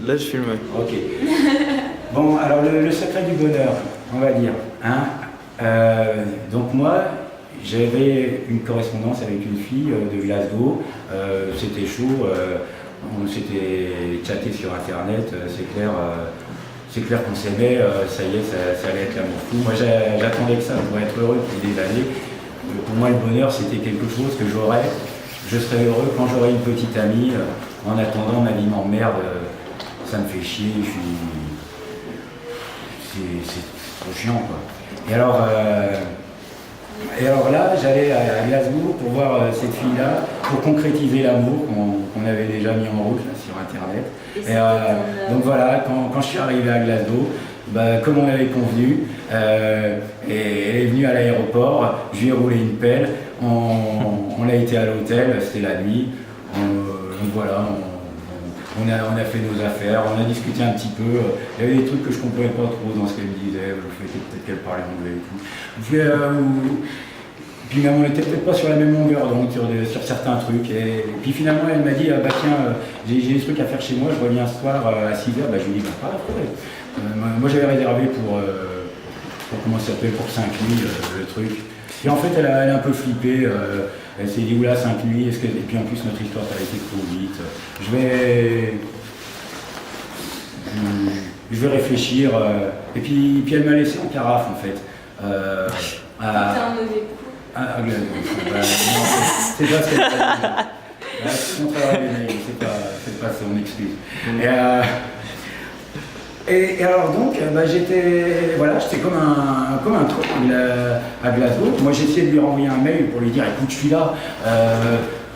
Là, je filme. Ok. Bon, alors le secret du bonheur, on va dire. Hein. Donc moi, j'avais une correspondance avec une fille de Glasgow. C'était chaud. On s'était chatté sur Internet. C'est clair qu'on s'aimait. Ça y est, ça allait être l'amour fou. Moi, j'attendais que ça pour être heureux depuis des années. Pour moi, le bonheur, c'était quelque chose que j'aurais. Je serais heureux quand j'aurai une petite amie. En attendant, ma vie m'emmerde. Ça me fait chier. C'est trop chiant, quoi. Et alors là, j'allais à Glasgow pour voir cette fille-là, pour concrétiser l'amour qu'on avait déjà mis en route là, sur Internet. Donc voilà, quand je suis arrivé à Glasgow, comme on avait convenu, elle est venue à l'aéroport, je lui ai roulé une pelle, on a été à l'hôtel, c'était la nuit, donc voilà, on a fait nos affaires, on a discuté un petit peu. Il y avait des trucs que je ne comprenais pas trop dans ce qu'elle me disait. Je fais peut-être qu'elle parlait anglais et tout. Puis même on n'était peut-être pas sur la même longueur donc sur certains trucs. Et puis finalement elle m'a dit tiens, j'ai des trucs à faire chez moi, je reviens ce soir à 6h. Je lui ai dit pas après. Moi j'avais réservé pour comment ça s'appelle, pour 5 nuits le truc. Et en fait elle a un peu flippé. Elle s'est dit, oula, 5 nuits, et puis en plus notre histoire ça a été trop vite. Je vais réfléchir. Et puis elle m'a laissé en carafe en fait. T'es un mauvais coup. C'est pas ce qu'elle a dit. C'est mon travail, c'est pas son excuse. Et alors donc, j'étais comme un trou à Glasgow. Moi j'ai essayé de lui renvoyer un mail pour lui dire écoute, je suis là,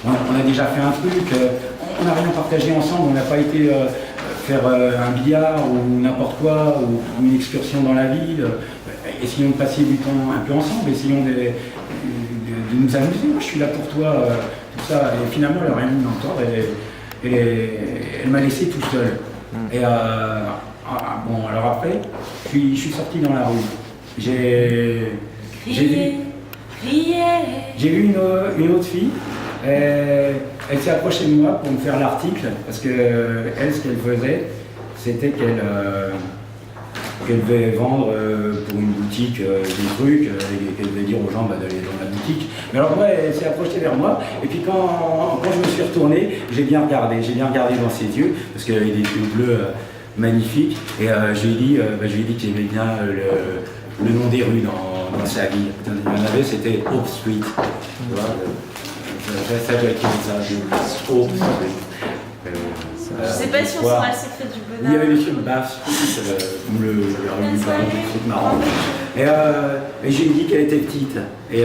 on a déjà fait un truc, on n'a rien partagé ensemble, on n'a pas été faire un billard ou n'importe quoi, ou une excursion dans la ville. Essayons de passer du temps un peu ensemble, essayons de nous amuser. Moi je suis là pour toi, tout ça. Et finalement elle n'a rien voulu entendre, elle m'a laissé tout seul. Et alors après, je suis sorti dans la rue. J'ai vu une autre fille. Elle s'est approchée de moi pour me faire l'article parce que elle, ce qu'elle faisait, c'était qu'elle devait vendre pour une boutique des trucs, et qu'elle devait dire aux gens d'aller dans la boutique. Mais alors moi, elle s'est approchée vers moi, et puis quand je me suis retourné, j'ai bien regardé dans ses yeux, parce qu'elle avait des yeux bleus magnifiques, et je lui ai dit que j'aimais bien le nom des rues dans sa ville. Il y en avait, c'était Hope Street. Tu vois, ça doit être comme ça, Hope Street. Je sais pas si on saura le secret du bonheur. Il y avait des trucs baffes, comme le truc marrant. Et j'ai dit qu'elle était petite et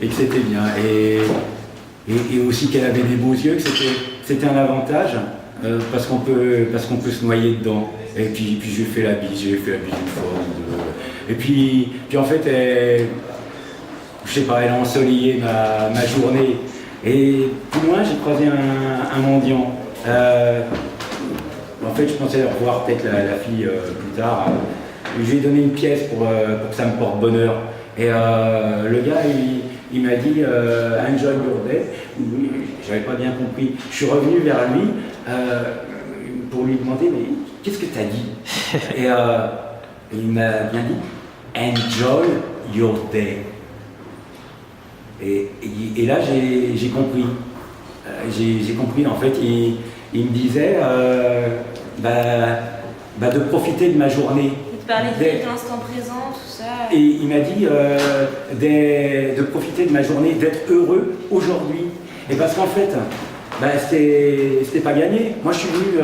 que c'était bien. Et aussi qu'elle avait des beaux yeux, que c'était un avantage parce qu'on peut se noyer dedans. Et puis je lui ai fait la bise, une fois ou deux. Et puis en fait, je sais pas, elle a ensoleillé ma journée. Et plus loin, j'ai croisé un mendiant. En fait, je pensais revoir peut-être la fille plus tard. Je lui ai donné une pièce pour que ça me porte bonheur. Et le gars, il m'a dit Enjoy your day. J'avais pas bien compris. Je suis revenu vers lui pour lui demander mais qu'est-ce que tu as dit. Et il m'a bien dit Enjoy your day. Et là, j'ai compris. J'ai compris, en fait, il me disait de profiter de ma journée. Il te parlait de l'instant présent, tout ça. Et il m'a dit de profiter de ma journée, d'être heureux aujourd'hui. Et parce qu'en fait, c'était pas gagné. Moi, je suis venu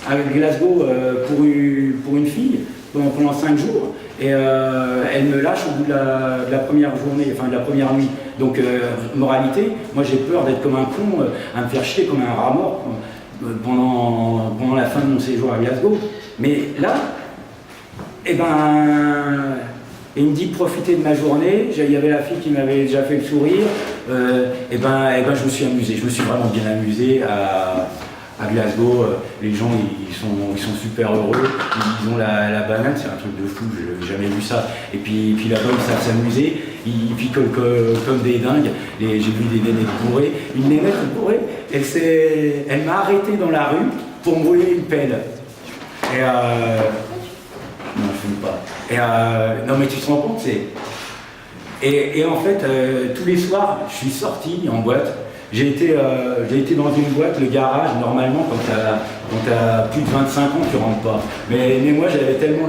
à Glasgow pour une fille pendant 5 jours. Et elle me lâche au bout de la première journée, enfin de la première nuit. Donc, moralité, moi j'ai peur d'être comme un con, à me faire chier comme un rat mort pendant la fin de mon séjour à Glasgow. Mais là, il me dit de profiter de ma journée. Il y avait la fille qui m'avait déjà fait le sourire. Je me suis amusé, je me suis vraiment bien amusé à Glasgow. Les gens ils sont super heureux, ils ont la banane, c'est un truc de fou, je n'avais jamais vu ça. Et puis là-bas ils savent s'amuser, ils picolent comme des dingues. J'ai vu des nénettes bourrées. Une nénette bourrée, elle m'a arrêté dans la rue pour me brûler une pelle. Et non, je fume pas. Et non, mais tu te rends compte, c'est... Et en fait, tous les soirs, je suis sorti en boîte. J'ai été dans une boîte, le garage, normalement, quand t'as plus de 25 ans, tu rentres pas. Mais moi, j'avais tellement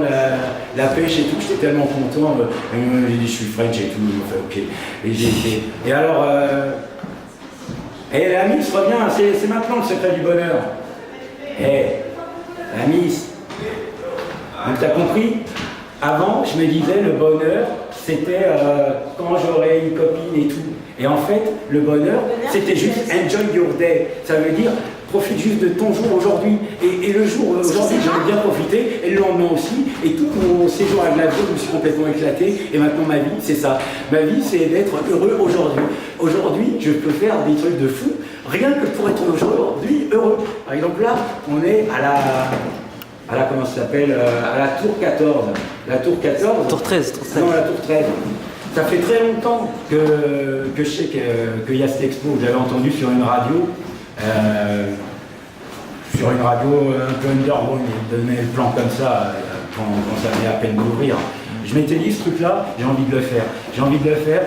la pêche et tout, j'étais tellement content. J'ai dit, je suis French et tout, enfin, ok. Et j'ai été. Et alors, la Miss revient, c'est maintenant le secret du bonheur. La Miss, donc t'as compris? Avant, je me disais, le bonheur, c'était quand j'aurais une copine et tout. Et en fait, le bonheur, c'était juste enjoy your day. Ça veut dire, profite juste de ton jour aujourd'hui. Et le jour aujourd'hui, j'en ai bien profité, et le lendemain aussi. Et tout mon séjour à Glasgow, je me suis complètement éclaté. Et maintenant, ma vie, c'est ça. Ma vie, c'est d'être heureux aujourd'hui. Aujourd'hui, je peux faire des trucs de fou, rien que pour être aujourd'hui heureux. Par exemple, là, on est à la comment ça s'appelle, à la tour 14. La tour 14. Tour 13. Non, la tour 13. Ça fait très longtemps que je sais qu'il y a cette expo. J'avais entendu sur une radio un peu underground, il donnait le plan comme ça quand ça venait à peine d'ouvrir. Je m'étais dit, ce truc-là, j'ai envie de le faire. J'ai envie de le faire.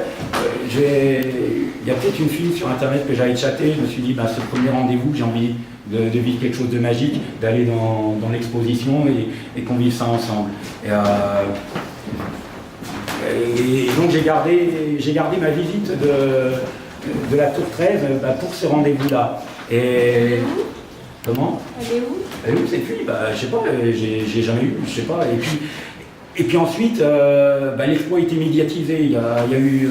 Il y a peut-être une fille sur Internet que j'avais chatté. Je me suis dit, c'est le premier rendez-vous, j'ai envie de vivre quelque chose de magique, d'aller dans l'exposition et qu'on vive ça ensemble. Et donc j'ai gardé ma visite de la tour 13 pour ce rendez-vous-là. Et comment? Elle est où cette fille? Je sais pas, j'ai jamais eu, je sais pas. Et puis ensuite, l'expo a été médiatisée. Il y a eu,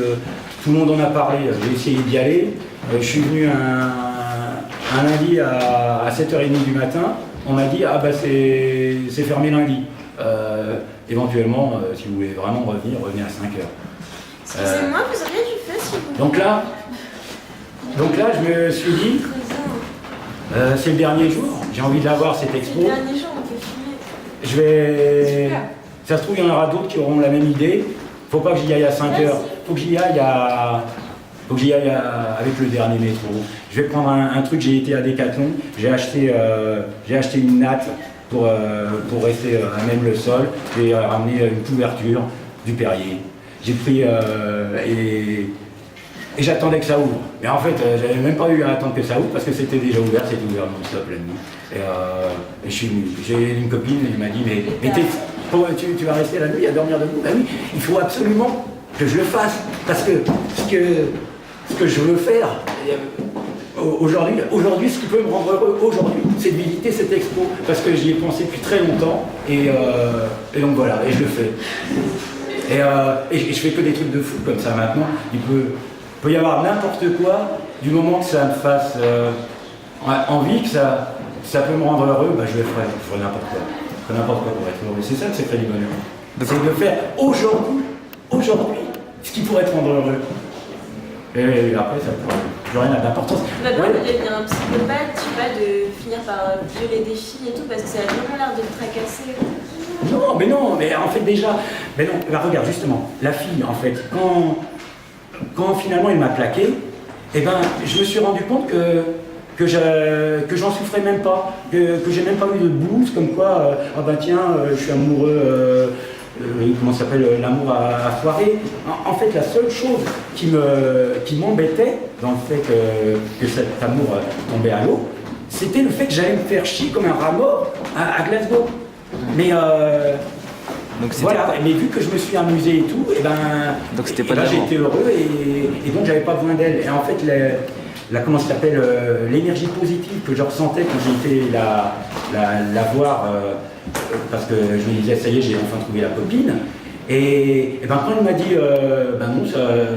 tout le monde en a parlé. J'ai essayé d'y aller. Je suis venu un lundi à 7h30 du matin. On m'a dit c'est fermé lundi. Éventuellement, si vous voulez vraiment revenir, revenez à 5h. Excusez-moi, vous auriez du feu s'il vous plaît. Donc là, je me suis dit, c'est le dernier jour, j'ai envie de la voir cette expo. C'est le dernier jour, on peut filmer. Ça se trouve, il y en aura d'autres qui auront la même idée. Faut pas que j'y aille à 5h, faut que j'y aille avec le dernier métro. Je vais prendre un truc, j'ai été à Decathlon, j'ai acheté une natte pour rester à même le sol. J'ai ramené une couverture du Perrier. J'ai pris et j'attendais que ça ouvre. Mais en fait, j'avais même pas eu à attendre que ça ouvre parce que c'était déjà ouvert, c'était ouvert non-stop la nuit. Et je suis venu. J'ai une copine, elle m'a dit mais tu vas rester la nuit à dormir debout? Ben oui, il faut absolument que je le fasse parce que ce que je veux faire aujourd'hui, ce qui peut me rendre heureux aujourd'hui, c'est de visiter cette expo parce que j'y ai pensé depuis très longtemps et donc voilà, et je le fais. Et je fais que des trucs de fou comme ça maintenant. Il peut y avoir n'importe quoi, du moment que ça me fasse envie, que ça peut me rendre heureux, je le ferai. Je ferai n'importe quoi. Je ferai n'importe quoi pour être heureux. C'est ça le secret du bonheur. C'est de faire aujourd'hui, ce qui pourrait te rendre heureux. Et après, ça pourrait plus rien d'importance. On va pas de devenir un psychopathe, tu vois, de finir par violer des filles et tout, parce que ça a vraiment l'air de te tracasser. Non, mais en fait déjà, regarde justement, la fille en fait, quand finalement elle m'a plaqué, je me suis rendu compte que j'en souffrais même pas, que j'ai même pas eu de blues comme quoi, je suis amoureux, comment ça s'appelle, l'amour à soirée. En fait, la seule chose qui m'embêtait dans le fait que cet amour tombait à l'eau, c'était le fait que j'allais me faire chier comme un rat mort à Glasgow. Mais donc voilà, mais vu que je me suis amusé et tout, donc j'ai été heureux et donc j'avais pas besoin d'elle. Et en fait, comment ça s'appelle, l'énergie positive que je ressentais quand j'ai été la voir, parce que je me disais ça y est, j'ai enfin trouvé la copine. Et quand il m'a dit non,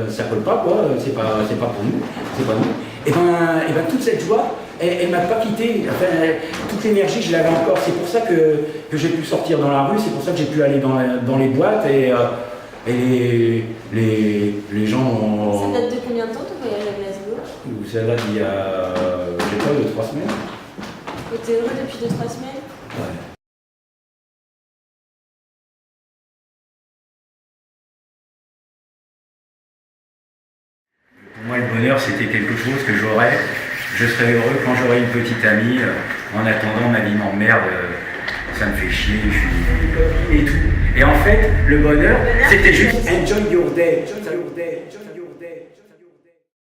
ça colle pas quoi, c'est pas pour nous, c'est pas nous. Et toute cette joie, elle m'a pas quitté. Enfin, toute l'énergie, je l'avais encore. C'est pour ça que j'ai pu sortir dans la rue, c'est pour ça que j'ai pu aller dans les boîtes et les gens ont... Ça date de combien de temps ton voyage à Glasgow? Ça date d'il y a, je sais pas, 2-3 semaines. Et t'es heureux depuis 2-3 semaines? Ouais. Pour moi, le bonheur, c'était quelque chose que je serai heureux quand j'aurai une petite amie. En attendant, ma vie m'emmerde, ça me fait chier, je suis et tout. Et en fait, le bonheur, c'était juste enjoy your day. Enjoy your day. Enjoy your day.